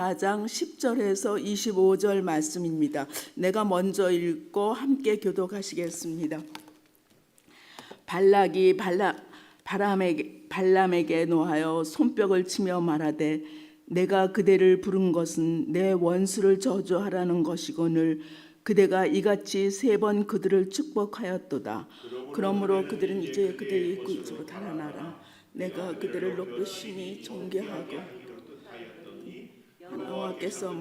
4장 10절에서 25절 말씀입니다. 내가 먼저 읽고 함께 교독하시겠습니다. 발락이 발람에게 노하여 손뼉을 치며 말하되 내가 그대를 부른 것은 내 원수를 저주하라는 것이거늘 그대가 이같이 3번 그들을 축복하였도다. 그러므로 그들은 이제 그대의 굴집으로 달아나라. 내가 그들을 높이 심히 존귀하고 여호와께서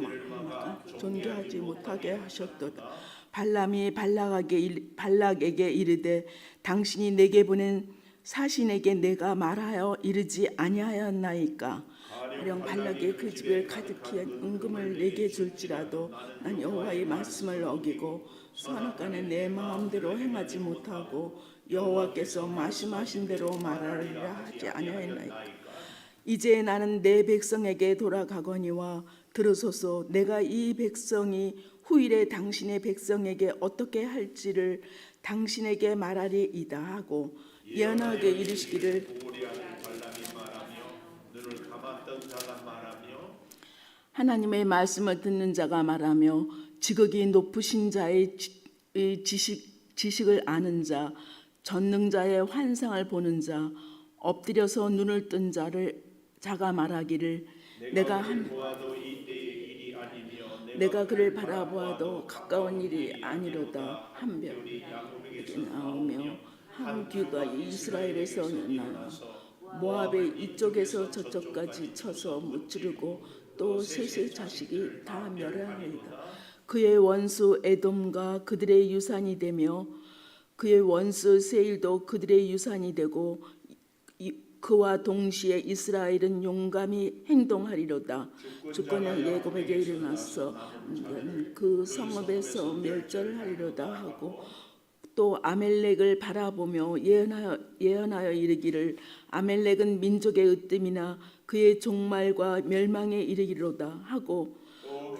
존귀하지 못하게 하셨도다. 발람이 발락에게 이르되 당신이 내게 보낸 사신에게 내가 말하여 이르지 아니하였나이까. 가령 발락이 그 집을 가득히 은금을 내게 줄지라도 난 여호와의 말씀을 어기고 선악간에 내 마음대로 행하지 못하고 여호와께서 말씀하신 대로 말하리라 하지 아니하였나이까. 이제 나는 내 백성에게 돌아가거니와 들으소서. 내가 이 백성이 후일에 당신의 백성에게 어떻게 할지를 당신에게 말하리이다 하고 예언하게 이르시기를 하나님의 말씀을 듣는 자가 말하며 지극히 높으신 자의 지식을 아는 자, 전능자의 환상을 보는 자, 엎드려서 눈을 뜬 자가 말하기를 내가 그를 바라보아도 가까운 일이 아니로다. 한 벽에게 나오며 한 귀가 이스라엘에서 나며 모압의 이쪽에서 저쪽까지 쳐서 무찌르고 또 셋의 자식이 다 멸하리이다. 그의 원수 에돔과 그들의 유산이 되며 그의 원수 세일도 그들의 유산이 되고 그와 동시에 이스라엘은 용감히 행동하리로다. 주권은 야곱에게 일어나서 그 성읍에서 멸절하리로다 하고 또 아멜렉을 바라보며 예언하여 이르기를 아멜렉은 민족의 으뜸이나 그의 종말과 멸망에 이르기로다 하고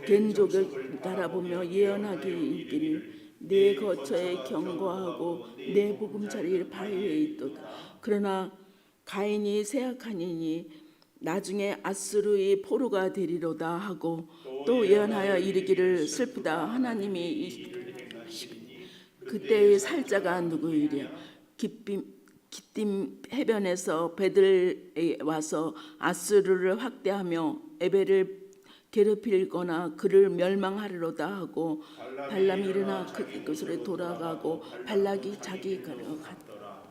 겐족을 바라보며 예언하기 이르기를 내 거처에 경고하고 내 보금자리를 바위에 있도다. 그러나 가인이 세악하니니 나중에 아수르의 포로가 되리로다 하고 또 예언하여 이르기를 슬프다. 하나님이 그때의 살자가 누구이랴. 기띔 해변에서 배들에 와서 아수르를 확대하며 에벨을 괴롭힐거나 그를 멸망하리로다 하고 발람이 일어나 그곳으로 돌아가고 발락이 자기 가로 갔더라.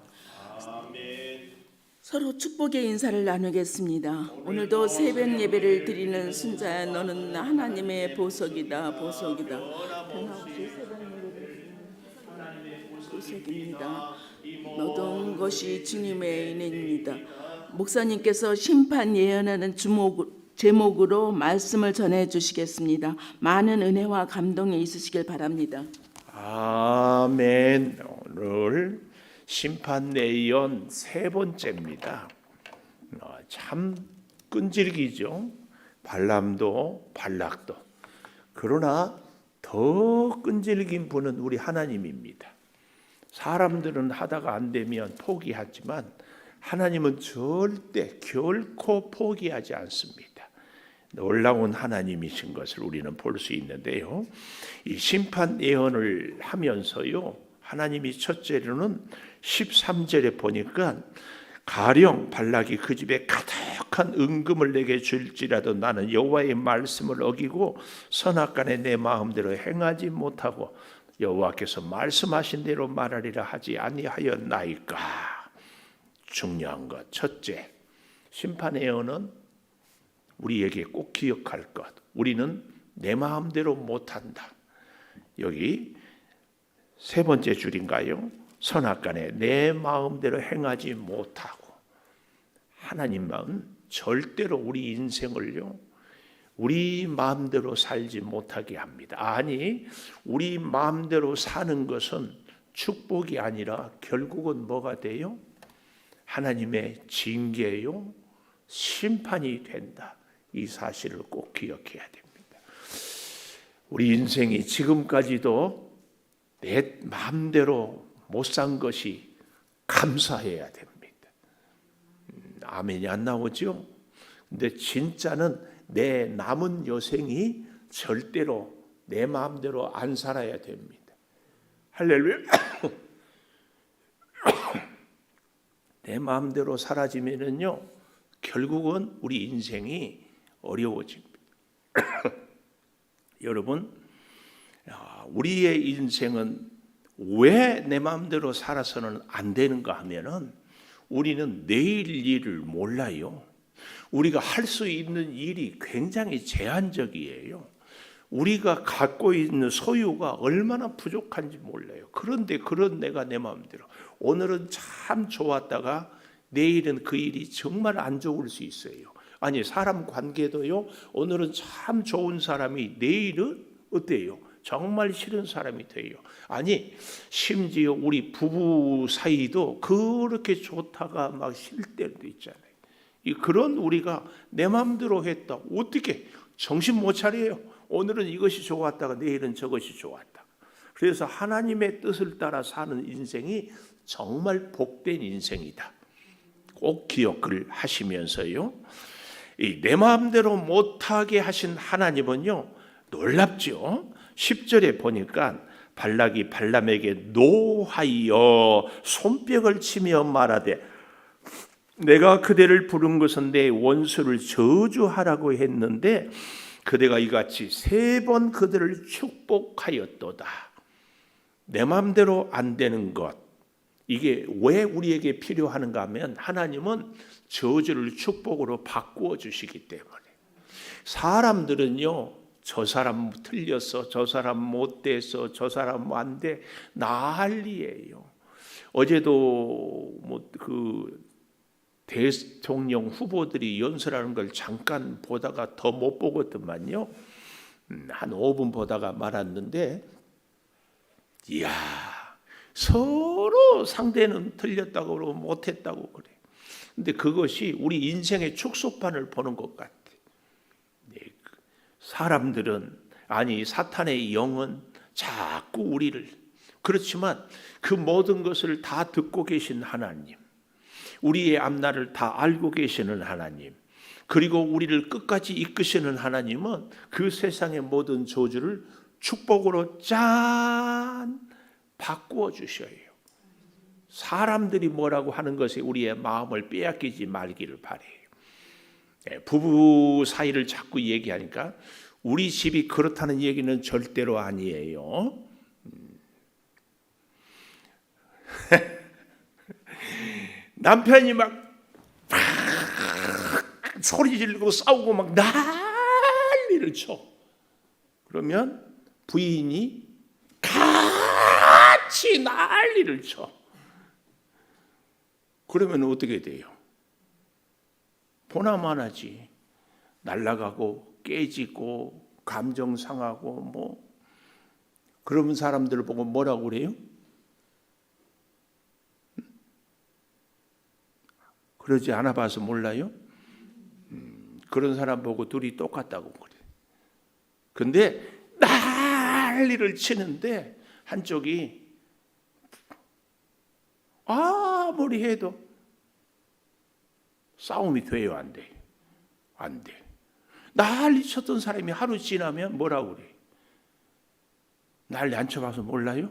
서로 축복의 인사를 나누겠습니다. 오늘도 새벽 예배를 드리는 순자야, 너는 하나님의 보석이다. 보석이다. 변함없이 새벽 예배를 하나님의 보석입니다. 모든 것이 주님의 은혜입니다. 목사님께서 심판 예언하는 제목으로 말씀을 전해 주시겠습니다. 많은 은혜와 감동이 있으시길 바랍니다. 아멘. 오늘 심판 예언 3번째입니다. 참 끈질기죠. 발람도 발락도. 그러나 더 끈질긴 분은 우리 하나님입니다. 사람들은 하다가 안 되면 포기하지만 하나님은 절대 결코 포기하지 않습니다. 놀라운 하나님이신 것을 우리는 볼 수 있는데요. 이 심판 예언을 하면서요, 하나님이 첫째로는 13절에 보니까 가령 발락이 그 집에 가득한 은금을 내게 줄지라도 나는 여호와의 말씀을 어기고 선악간에 내 마음대로 행하지 못하고 여호와께서 말씀하신 대로 말하리라 하지 아니하였나이까. 중요한 것 첫째, 심판의 예언은 우리에게 꼭 기억할 것. 우리는 내 마음대로 못한다. 여기 3번째 줄인가요? 선악간에 내 마음대로 행하지 못하고. 하나님은 절대로 우리 인생을요, 우리 마음대로 살지 못하게 합니다. 아니, 우리 마음대로 사는 것은 축복이 아니라 결국은 뭐가 돼요? 하나님의 징계요, 심판이 된다. 이 사실을 꼭 기억해야 됩니다. 우리 인생이 지금까지도 내 마음대로 못 산 것이 감사해야 됩니다. 아멘이 안 나오죠? 근데 진짜는 내 남은 여생이 절대로 내 마음대로 안 살아야 됩니다. 할렐루야. 내 마음대로 사라지면은요, 결국은 우리 인생이 어려워집니다. 여러분, 우리의 인생은 왜 내 마음대로 살아서는 안 되는가 하면은 우리는 내일 일을 몰라요. 우리가 할 수 있는 일이 굉장히 제한적이에요. 우리가 갖고 있는 소유가 얼마나 부족한지 몰라요. 그런데 그런 내가 내 마음대로 오늘은 참 좋았다가 내일은 그 일이 정말 안 좋을 수 있어요. 아니, 사람 관계도요, 오늘은 참 좋은 사람이 내일은 어때요? 정말 싫은 사람이 돼요. 아니, 심지어 우리 부부 사이도 그렇게 좋다가 막 싫을 때도 있잖아요. 그런 우리가 내 마음대로 했다, 어떻게 정신 못 차려요. 오늘은 이것이 좋았다가 내일은 저것이 좋았다. 그래서 하나님의 뜻을 따라 사는 인생이 정말 복된 인생이다. 꼭 기억을 하시면서요, 내 마음대로 못하게 하신 하나님은요, 놀랍죠. 10절에 보니까 발락이 발람에게 노하여 손뼉을 치며 말하되 내가 그대를 부른 것은 내 원수를 저주하라고 했는데 그대가 이같이 3번 그들을 축복하였도다. 내 마음대로 안 되는 것, 이게 왜 우리에게 필요한가 하면 하나님은 저주를 축복으로 바꾸어 주시기 때문에. 사람들은요, 저 사람 틀렸어, 저 사람 못돼서, 저 사람 안 돼, 난리예요. 어제도 그 대통령 후보들이 연설하는 걸 잠깐 보다가 더 못 보거든만요. 한 5분 보다가 말았는데, 이야, 서로 상대는 틀렸다고 그러고 못했다고 그래. 근데 그것이 우리 인생의 축소판을 보는 것 같아. 사람들은, 아니 사탄의 영은 자꾸 우리를, 그렇지만 그 모든 것을 다 듣고 계신 하나님, 우리의 앞날을 다 알고 계시는 하나님, 그리고 우리를 끝까지 이끄시는 하나님은 그 세상의 모든 저주를 축복으로 짠 바꾸어 주셔요. 사람들이 뭐라고 하는 것에 우리의 마음을 빼앗기지 말기를 바래요. 부부 사이를 자꾸 얘기하니까 우리 집이 그렇다는 얘기는 절대로 아니에요. 남편이 막 소리 지르고 싸우고 막 난리를 쳐. 그러면 부인이 같이 난리를 쳐. 그러면 어떻게 돼요? 보나마나지. 날아가고 깨지고 감정 상하고 뭐. 그러면 사람들을 보고 뭐라고 그래요? 그러지 않아 봐서 몰라요? 그런 사람 보고 둘이 똑같다고 그래. 근데 난리를 치는데 한쪽이 아무리 해도 싸움이 돼요, 안 돼요? 안 돼. 난리 쳤던 사람이 하루 지나면 뭐라고 그래? 난리 안 쳐봐서 몰라요?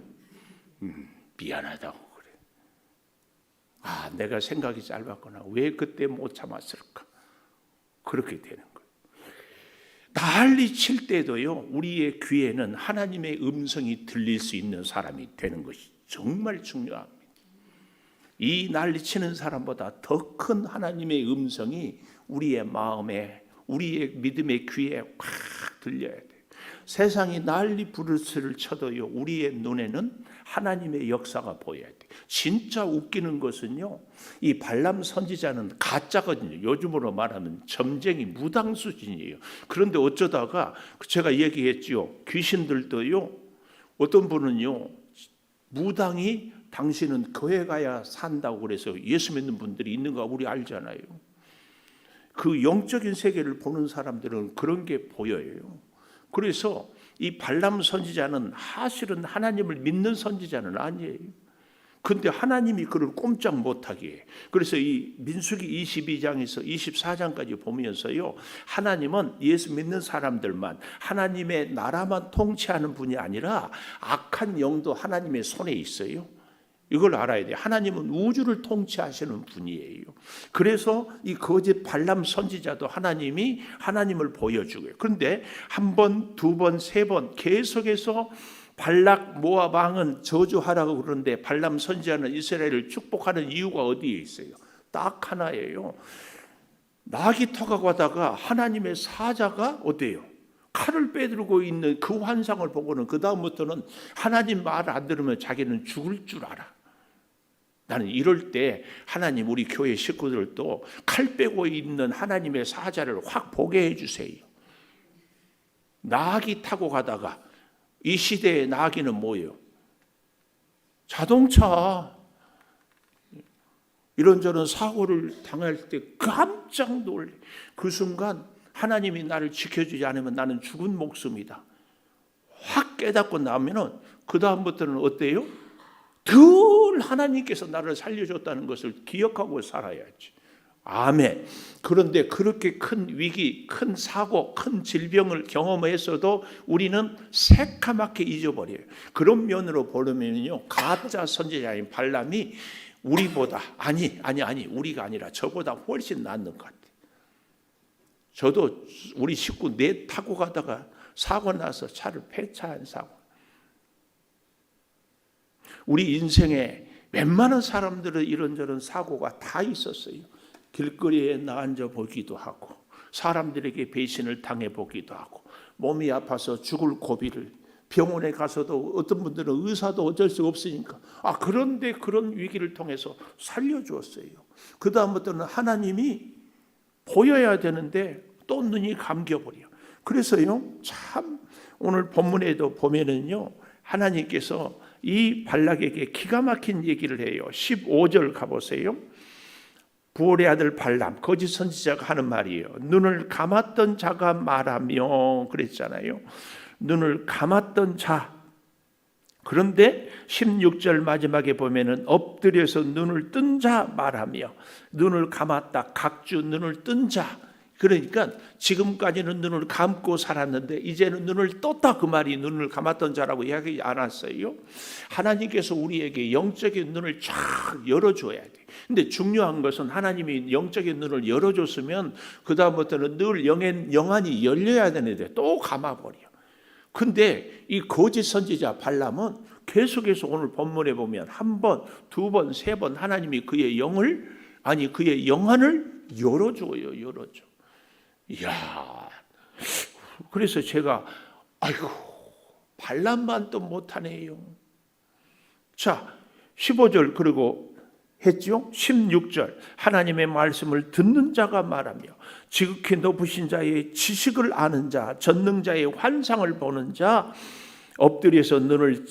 미안하다고 그래. 내가 생각이 짧았구나. 왜 그때 못 참았을까? 그렇게 되는 거예요. 난리 칠 때도요, 우리의 귀에는 하나님의 음성이 들릴 수 있는 사람이 되는 것이 정말 중요합니다. 이 난리치는 사람보다 더 큰 하나님의 음성이 우리의 마음에, 우리의 믿음의 귀에 확 들려야 돼요. 세상이 난리 부르스를 쳐도요, 우리의 눈에는 하나님의 역사가 보여야 돼요. 진짜 웃기는 것은요, 이 발람 선지자는 가짜거든요. 요즘으로 말하면 점쟁이 무당 수준이에요. 그런데 어쩌다가 제가 얘기했지요, 귀신들도요, 어떤 분은요, 무당이 당신은 교회 가야 산다고 그래서 예수 믿는 분들이 있는 거 우리 알잖아요. 그 영적인 세계를 보는 사람들은 그런 게 보여요. 그래서 이 발람 선지자는 사실은 하나님을 믿는 선지자는 아니에요. 근데 하나님이 그를 꼼짝 못하게 해. 그래서 이 민수기 22장에서 24장까지 보면서요, 하나님은 예수 믿는 사람들만, 하나님의 나라만 통치하는 분이 아니라 악한 영도 하나님의 손에 있어요. 이걸 알아야 돼요. 하나님은 우주를 통치하시는 분이에요. 그래서 이 거짓 발람 선지자도 하나님이 하나님을 보여주고요. 그런데 한 번, 두 번, 세 번 계속해서 발락 모압 왕은 저주하라고 그러는데 발람 선지자는 이스라엘을 축복하는 이유가 어디에 있어요? 딱 하나예요. 낙이 터가가다가 하나님의 사자가 어때요? 칼을 빼들고 있는 그 환상을 보고는 그 다음부터는 하나님 말 안 들으면 자기는 죽을 줄 알아. 나는 이럴 때 하나님 우리 교회 식구들도 칼 빼고 있는 하나님의 사자를 확 보게 해주세요. 나귀 타고 가다가 이 시대의 나귀는 뭐예요? 자동차. 이런저런 사고를 당할 때 깜짝 놀래. 그 순간 하나님이 나를 지켜주지 않으면 나는 죽은 목숨이다. 확 깨닫고 나면은 그 다음부터는 어때요? 늘 하나님께서 나를 살려줬다는 것을 기억하고 살아야지. 아멘. 그런데 그렇게 큰 위기, 큰 사고, 큰 질병을 경험했어도 우리는 새카맣게 잊어버려요. 그런 면으로 보면요, 가짜 선지자인 발람이 우리보다 아니 우리가 아니라 저보다 훨씬 낫는 것 같아요. 저도 우리 식구 넷 타고 가다가 사고 나서 차를 폐차한 사고. 우리 인생에 웬만한 사람들은 이런저런 사고가 다 있었어요. 길거리에 나앉아 보기도 하고, 사람들에게 배신을 당해 보기도 하고, 몸이 아파서 죽을 고비를, 병원에 가서도 어떤 분들은 의사도 어쩔 수 없으니까 그런데 그런 위기를 통해서 살려주었어요. 그 다음부터는 하나님이 보여야 되는데 또 눈이 감겨버려. 그래서요, 참 오늘 본문에도 보면은요, 하나님께서 이 발락에게 기가 막힌 얘기를 해요. 15절 가보세요. 부올의 아들 발람, 거짓 선지자가 하는 말이에요. 눈을 감았던 자가 말하며 그랬잖아요. 눈을 감았던 자. 그런데 16절 마지막에 보면은 엎드려서 눈을 뜬 자 말하며, 눈을 감았다, 각주 눈을 뜬 자. 그러니까 지금까지는 눈을 감고 살았는데 이제는 눈을 떴다, 그 말이 눈을 감았던 자라고 이야기 안 했어요. 하나님께서 우리에게 영적인 눈을 쫙 열어줘야 돼. 근데 중요한 것은 하나님이 영적인 눈을 열어줬으면 그 다음부터는 늘 영안이 열려야 되는데 또 감아버려. 근데 이 거짓 선지자 발람은 계속해서 오늘 본문에 보면 한 번, 두 번, 세 번 하나님이 그의 영안을 열어줘요. 열어줘. 이야, 그래서 제가 발람만 또 못하네요. 자, 15절 그리고 했죠. 16절 하나님의 말씀을 듣는 자가 말하며, 지극히 높으신 자의 지식을 아는 자, 전능자의 환상을 보는 자, 엎드려서 눈을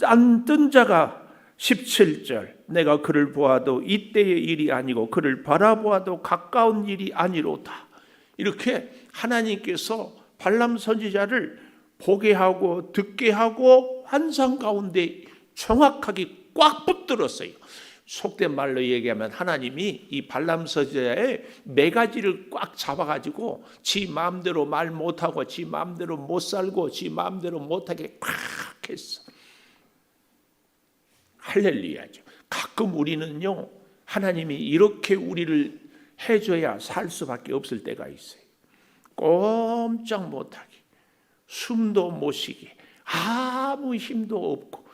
뜬 자가 17절 내가 그를 보아도 이때의 일이 아니고 그를 바라보아도 가까운 일이 아니로다. 이렇게 하나님께서 발람 선지자를 보게 하고 듣게 하고 환상 가운데 정확하게 꽉 붙들었어요. 속된 말로 얘기하면 하나님이 이 발람 선지자의 매가지를 꽉 잡아가지고 지 마음대로 말 못하고 지 마음대로 못 살고 지 마음대로 못하게 꽉 했어. 할렐루야죠. 가끔 우리는요, 하나님이 이렇게 우리를 해줘야 살 수밖에 없을 때가 있어요. 꼼짝 못하게, 숨도 못 쉬게, 아무 힘도 없고,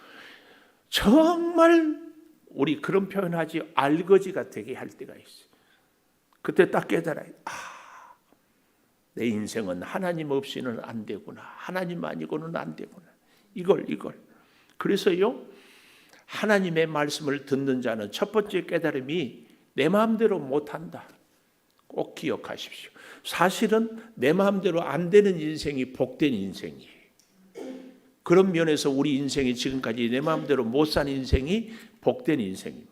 정말 우리 그런 표현하지, 알거지가 되게 할 때가 있어요. 그때 딱 깨달아요. 내 인생은 하나님 없이는 안 되구나. 하나님 아니고는 안 되구나. 이걸. 그래서요, 하나님의 말씀을 듣는 자는 첫 번째 깨달음이 내 마음대로 못한다. 꼭 기억하십시오. 사실은 내 마음대로 안 되는 인생이 복된 인생이에요. 그런 면에서 우리 인생이 지금까지 내 마음대로 못 산 인생이 복된 인생입니다.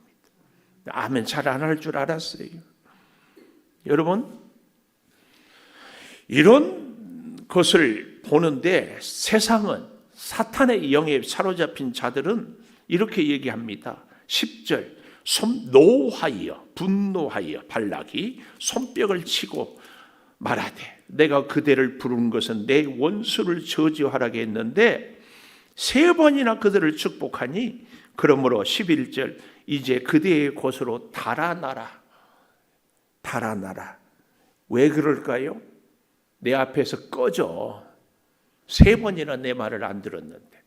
아멘. 잘 안 할 줄 알았어요. 여러분, 이런 것을 보는데 세상은, 사탄의 영에 사로잡힌 자들은 이렇게 얘기합니다. 10절 노하여 분노하여 발락이 손뼉을 치고 말하되 내가 그대를 부른 것은 내 원수를 저주하라게 했는데 3번이나 그들을 축복하니 그러므로 11절 이제 그대의 곳으로 달아나라. 달아나라. 왜 그럴까요? 내 앞에서 꺼져. 3번이나 내 말을 안 들었는데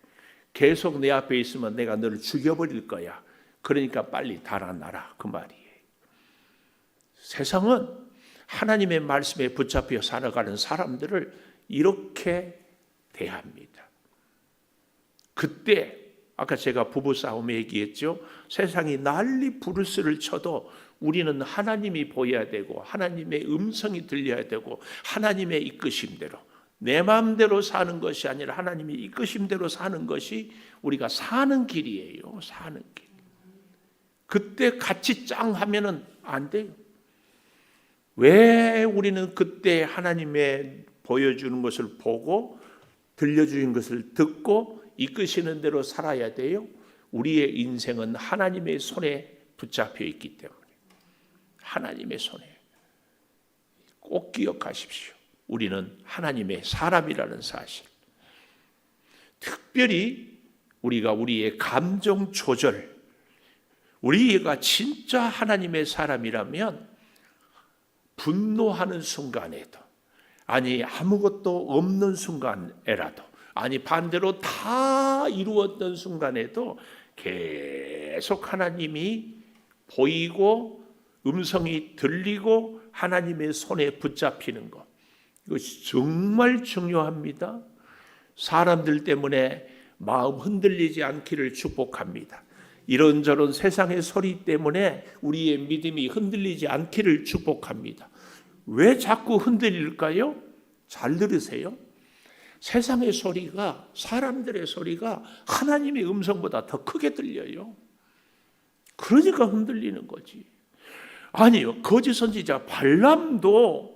계속 내 앞에 있으면 내가 너를 죽여버릴 거야. 그러니까 빨리 달아나라. 그 말이에요. 세상은 하나님의 말씀에 붙잡혀 살아가는 사람들을 이렇게 대합니다. 그때 아까 제가 부부싸움에 얘기했죠. 세상이 난리 부르스를 쳐도 우리는 하나님이 보여야 되고 하나님의 음성이 들려야 되고 하나님의 이끄심대로 내 마음대로 사는 것이 아니라 하나님의 이끄심대로 사는 것이 우리가 사는 길이에요. 사는 길. 그때 같이 짱 하면은 안 돼요. 왜 우리는 그때 하나님의 보여주는 것을 보고 들려주는 것을 듣고 이끄시는 대로 살아야 돼요? 우리의 인생은 하나님의 손에 붙잡혀 있기 때문에 하나님의 손에 꼭 기억하십시오. 우리는 하나님의 사람이라는 사실. 특별히 우리가 우리의 감정 조절, 우리가 진짜 하나님의 사람이라면 분노하는 순간에도 아니 아무것도 없는 순간에라도 아니 반대로 다 이루었던 순간에도 계속 하나님이 보이고 음성이 들리고 하나님의 손에 붙잡히는 것, 이것이 정말 중요합니다. 사람들 때문에 마음 흔들리지 않기를 축복합니다. 이런저런 세상의 소리 때문에 우리의 믿음이 흔들리지 않기를 축복합니다. 왜 자꾸 흔들릴까요? 잘 들으세요. 세상의 소리가, 사람들의 소리가 하나님의 음성보다 더 크게 들려요. 그러니까 흔들리는 거지. 아니요, 거짓 선지자 발람도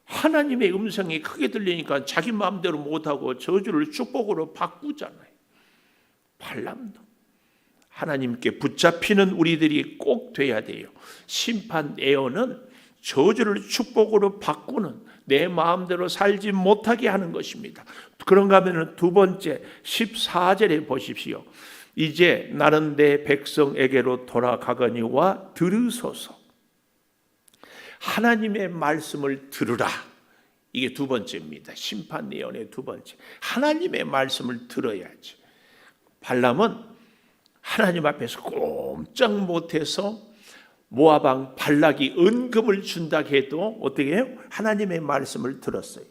하나님의 음성이 크게 들리니까 자기 마음대로 못하고 저주를 축복으로 바꾸잖아요. 발람도. 하나님께 붙잡히는 우리들이 꼭 돼야 돼요. 심판 예언은 저주를 축복으로 바꾸는, 내 마음대로 살지 못하게 하는 것입니다. 그런가 하면 두 번째 14절에 보십시오. 이제 나는 내 백성에게로 돌아가거니와 들으소서. 하나님의 말씀을 들으라. 이게 두 번째입니다. 심판 예언의 두 번째. 하나님의 말씀을 들어야지. 발람은 하나님 앞에서 꼼짝 못해서 모압 왕 발락이 은금을 준다 해도 어떻게 해요? 하나님의 말씀을 들었어요.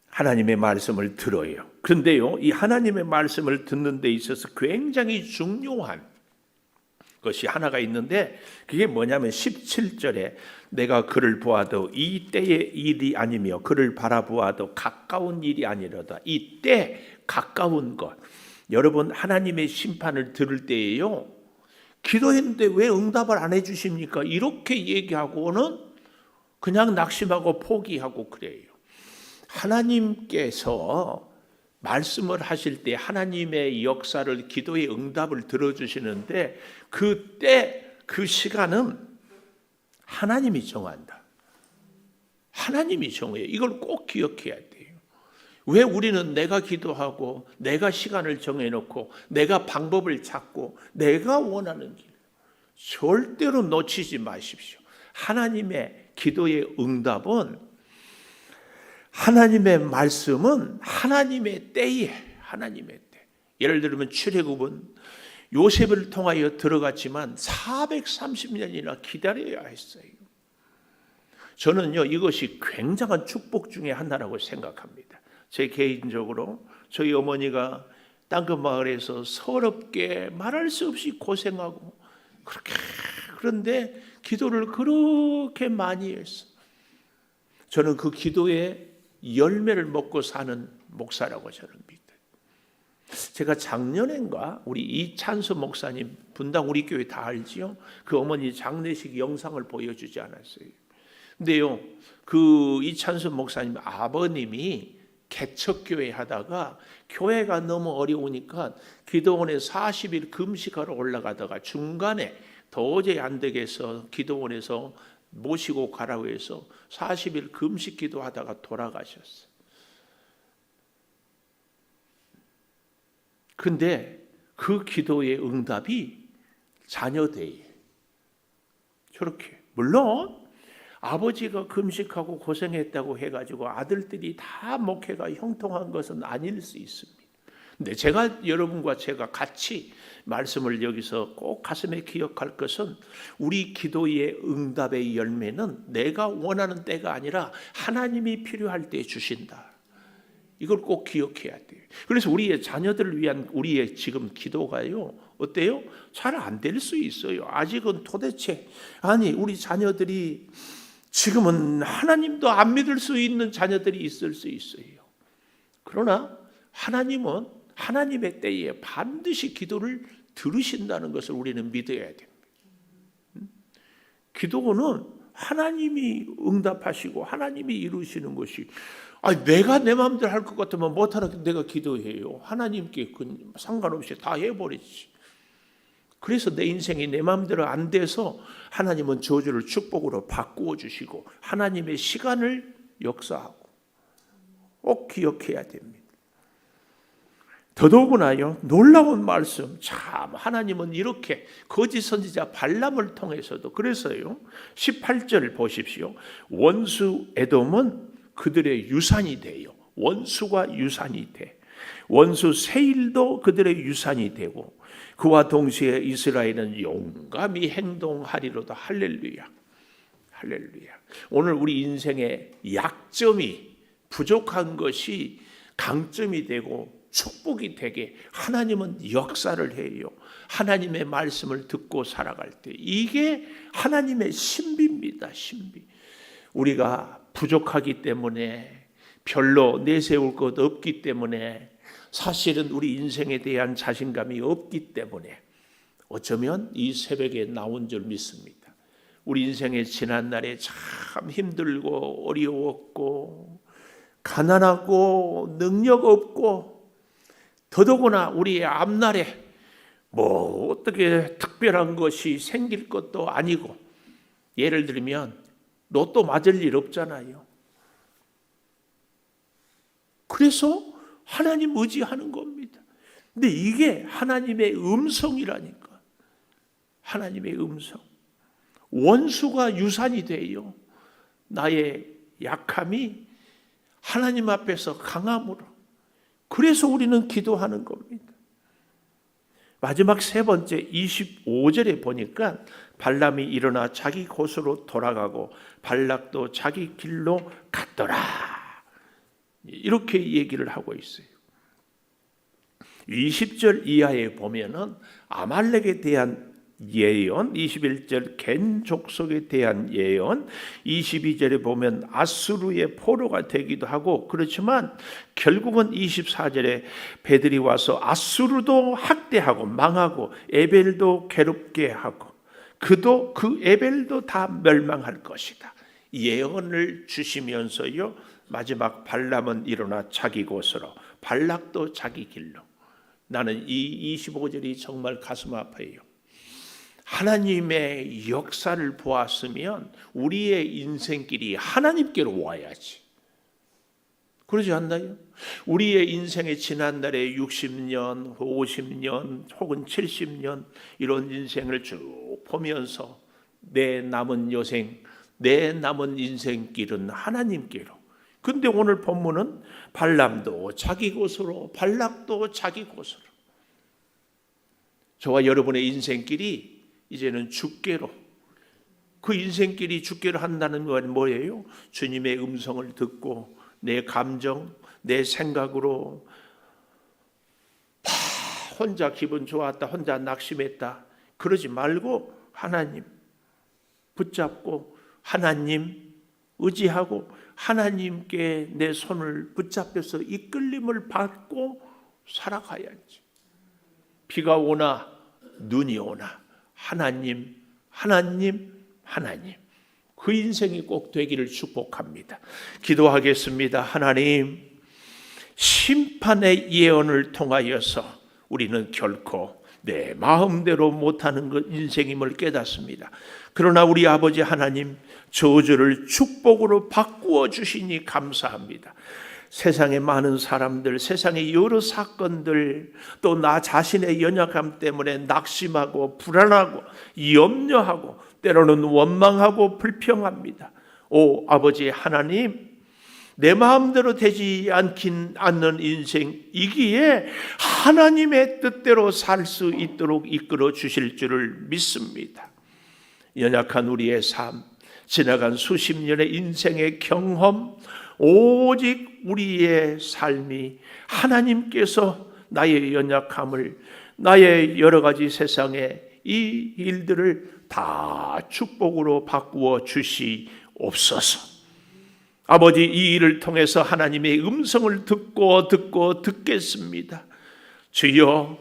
하나님의 말씀을 들어요. 그런데요, 이 하나님의 말씀을 듣는 데 있어서 굉장히 중요한 것이 하나가 있는데 그게 뭐냐면 17절에 내가 그를 보아도 이 때의 일이 아니며 그를 바라보아도 가까운 일이 아니로다. 이 때 가까운 것. 여러분 하나님의 심판을 들을 때에요, 기도했는데 왜 응답을 안 해주십니까? 이렇게 얘기하고는 그냥 낙심하고 포기하고 그래요. 하나님께서 말씀을 하실 때 하나님의 역사를, 기도의 응답을 들어주시는데 그때 그 시간은 하나님이 정한다. 하나님이 정해요. 이걸 꼭 기억해야 돼요. 왜 우리는 내가 기도하고 내가 시간을 정해놓고 내가 방법을 찾고 내가 원하는 길, 절대로 놓치지 마십시오. 하나님의 기도의 응답은, 하나님의 말씀은 하나님의 때에, 하나님의 때. 예를 들면 출애굽은 요셉을 통하여 들어갔지만 430년이나 기다려야 했어요. 저는요, 이것이 굉장한 축복 중에 하나라고 생각합니다. 제 개인적으로 저희 어머니가 땅끝 마을에서 서럽게 말할 수 없이 고생하고 그런데 기도를 그렇게 많이 했어. 저는 그 기도의 열매를 먹고 사는 목사라고 저는 믿어요. 제가 작년인가 우리 이찬수 목사님, 분당 우리 교회 다 알지요? 그 어머니 장례식 영상을 보여주지 않았어요. 근데요, 그 이찬수 목사님 아버님이 개척교회 하다가 교회가 너무 어려우니까 기도원에 40일 금식하러 올라가다가 중간에 도저히 안 되겠어 기도원에서 모시고 가라고 해서 40일 금식 기도하다가 돌아가셨어. 근데 그 기도의 응답이 자녀들이에요. 저렇게. 물론 아버지가 금식하고 고생했다고 해가지고 아들들이 다 목회가 형통한 것은 아닐 수 있습니다. 근데 제가 여러분과 제가 같이 말씀을 여기서 꼭 가슴에 기억할 것은 우리 기도의 응답의 열매는 내가 원하는 때가 아니라 하나님이 필요할 때 주신다. 이걸 꼭 기억해야 돼요. 그래서 우리의 자녀들을 위한 우리의 지금 기도가요, 어때요? 잘 안 될 수 있어요. 아직은 도대체 우리 자녀들이 지금은 하나님도 안 믿을 수 있는 자녀들이 있을 수 있어요. 그러나 하나님은 하나님의 때에 반드시 기도를 들으신다는 것을 우리는 믿어야 됩니다. 기도는 하나님이 응답하시고 하나님이 이루시는 것이, 내가 내 마음대로 할 것 같으면 못하나 내가 기도해요. 하나님께 상관없이 다 해버리지. 그래서 내 인생이 내 마음대로 안 돼서 하나님은 저주를 축복으로 바꾸어 주시고 하나님의 시간을 역사하고 꼭 기억해야 됩니다. 더더구나요, 놀라운 말씀. 참 하나님은 이렇게 거짓 선지자 발람을 통해서도 그래서요 18절 보십시오. 원수 에돔은 그들의 유산이 돼요. 원수가 유산이 돼. 원수 세일도 그들의 유산이 되고 그와 동시에 이스라엘은 용감히 행동하리로다. 할렐루야. 할렐루야. 오늘 우리 인생의 약점이 부족한 것이 강점이 되고 축복이 되게 하나님은 역사를 해요. 하나님의 말씀을 듣고 살아갈 때 이게 하나님의 신비입니다. 신비. 우리가 부족하기 때문에 별로 내세울 것 없기 때문에 사실은 우리 인생에 대한 자신감이 없기 때문에 어쩌면 이 새벽에 나온 줄 믿습니다. 우리 인생의 지난날에 참 힘들고 어려웠고 가난하고 능력 없고 더더구나 우리의 앞날에 어떻게 특별한 것이 생길 것도 아니고, 예를 들면 로또 맞을 일 없잖아요. 그래서 하나님 의지하는 겁니다. 근데 이게 하나님의 음성이라니까. 하나님의 음성. 원수가 유산이 돼요. 나의 약함이 하나님 앞에서 강함으로. 그래서 우리는 기도하는 겁니다. 마지막 세 번째 25절에 보니까 발람이 일어나 자기 곳으로 돌아가고 발락도 자기 길로 갔더라. 이렇게 얘기를 하고 있어요. 20절 이하에 보면은 아말렉에 대한 예언, 21절 겐 족속에 대한 예언, 22절에 보면 아수르의 포로가 되기도 하고, 그렇지만 결국은 24절에 배들이 와서 아수르도 학대하고 망하고 에벨도 괴롭게 하고 그 에벨도 다 멸망할 것이다. 예언을 주시면서요 마지막 발람은 일어나 자기 곳으로, 발락도 자기 길로. 나는 이 25절이 정말 가슴 아파요. 하나님의 역사를 보았으면 우리의 인생길이 하나님께로 와야지. 그러지 않나요? 우리의 인생의 지난날에 60년, 50년 혹은 70년 이런 인생을 쭉 보면서 내 남은 여생, 내 남은 인생길은 하나님께로. 근데 오늘 본문은 발람도 자기 곳으로, 발락도 자기 곳으로. 저와 여러분의 인생길이 이제는 주께로, 그 인생길이 주께로 한다는 건 뭐예요? 주님의 음성을 듣고 내 감정, 내 생각으로 혼자 기분 좋았다, 혼자 낙심했다, 그러지 말고 하나님 붙잡고 하나님 의지하고 하나님께 내 손을 붙잡혀서 이끌림을 받고 살아가야지. 비가 오나 눈이 오나 하나님, 하나님, 하나님. 그 인생이 꼭 되기를 축복합니다. 기도하겠습니다. 하나님, 심판의 예언을 통하여서 우리는 결코 내 마음대로 못하는 것 인생임을 깨닫습니다. 그러나 우리 아버지 하나님, 저주를 축복으로 바꾸어 주시니 감사합니다. 세상의 많은 사람들, 세상의 여러 사건들, 또 나 자신의 연약함 때문에 낙심하고 불안하고 염려하고 때로는 원망하고 불평합니다. 오 아버지 하나님, 내 마음대로 되지 않는 인생이기에 하나님의 뜻대로 살 수 있도록 이끌어 주실 줄을 믿습니다. 연약한 우리의 삶, 지나간 수십 년의 인생의 경험, 오직 우리의 삶이 하나님께서 나의 연약함을, 나의 여러 가지 세상의 이 일들을 다 축복으로 바꾸어 주시옵소서. 아버지, 이 일을 통해서 하나님의 음성을 듣고 듣겠습니다. 주여,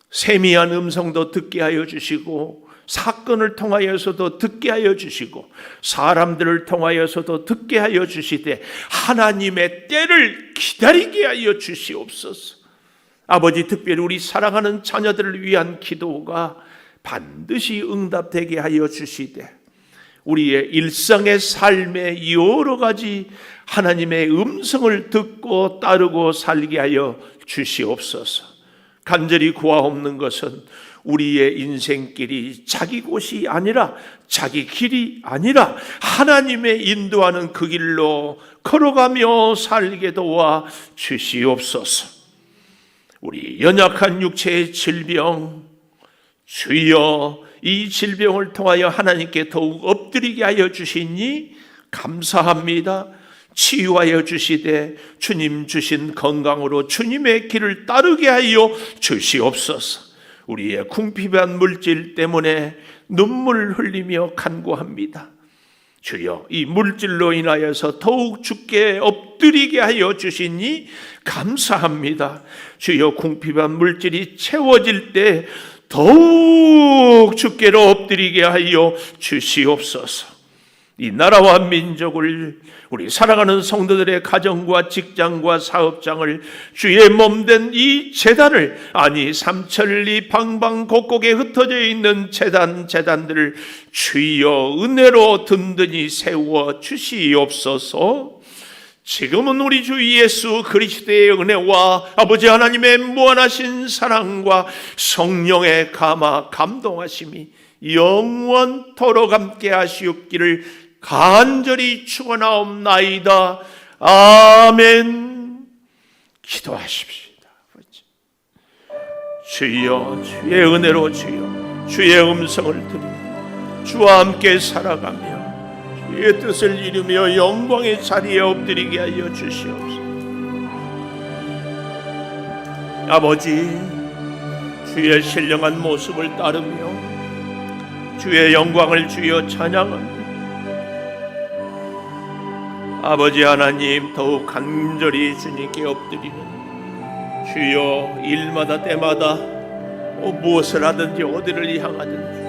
세미한 음성도 듣게 하여 주시고, 사건을 통하여서도 듣게 하여 주시고, 사람들을 통하여서도 듣게 하여 주시되 하나님의 때를 기다리게 하여 주시옵소서. 아버지, 특별히 우리 사랑하는 자녀들을 위한 기도가 반드시 응답되게 하여 주시되, 우리의 일상의 삶의 여러 가지 하나님의 음성을 듣고 따르고 살게 하여 주시옵소서. 간절히 구하옵는 것은 우리의 인생길이 자기 곳이 아니라, 자기 길이 아니라 하나님의 인도하는 그 길로 걸어가며 살게 도와 주시옵소서. 우리 연약한 육체의 질병, 주여, 이 질병을 통하여 하나님께 더욱 엎드리게 하여 주시니 감사합니다. 치유하여 주시되 주님 주신 건강으로 주님의 길을 따르게 하여 주시옵소서. 우리의 궁핍한 물질 때문에 눈물 흘리며 간구합니다. 주여, 이 물질로 인하여서 더욱 주께 엎드리게 하여 주시니 감사합니다. 주여, 궁핍한 물질이 채워질 때 더욱 주께로 엎드리게 하여 주시옵소서. 이 나라와 민족을, 우리 사랑하는 성도들의 가정과 직장과 사업장을, 주의 몸된 이 제단을, 아니 삼천리 방방곡곡에 흩어져 있는 제단들을 주여 은혜로 든든히 세워 주시옵소서. 지금은 우리 주 예수 그리스도의 은혜와 아버지 하나님의 무한하신 사랑과 성령의 감동하심이 영원토록 함께 하시옵기를 간절히 축원하옵나이다. 아멘. 기도하십시다. 주여, 주의 은혜로 주여, 주의 음성을 들으며 주와 함께 살아가며 주의 뜻을 이루며 영광의 자리에 엎드리게 하여 주시옵소서. 아버지, 주의 신령한 모습을 따르며 주의 영광을 주여 찬양합니다. 아버지 하나님, 더욱 간절히 주님께 엎드리는 주여, 일마다 때마다 무엇을 하든지 어디를 향하든지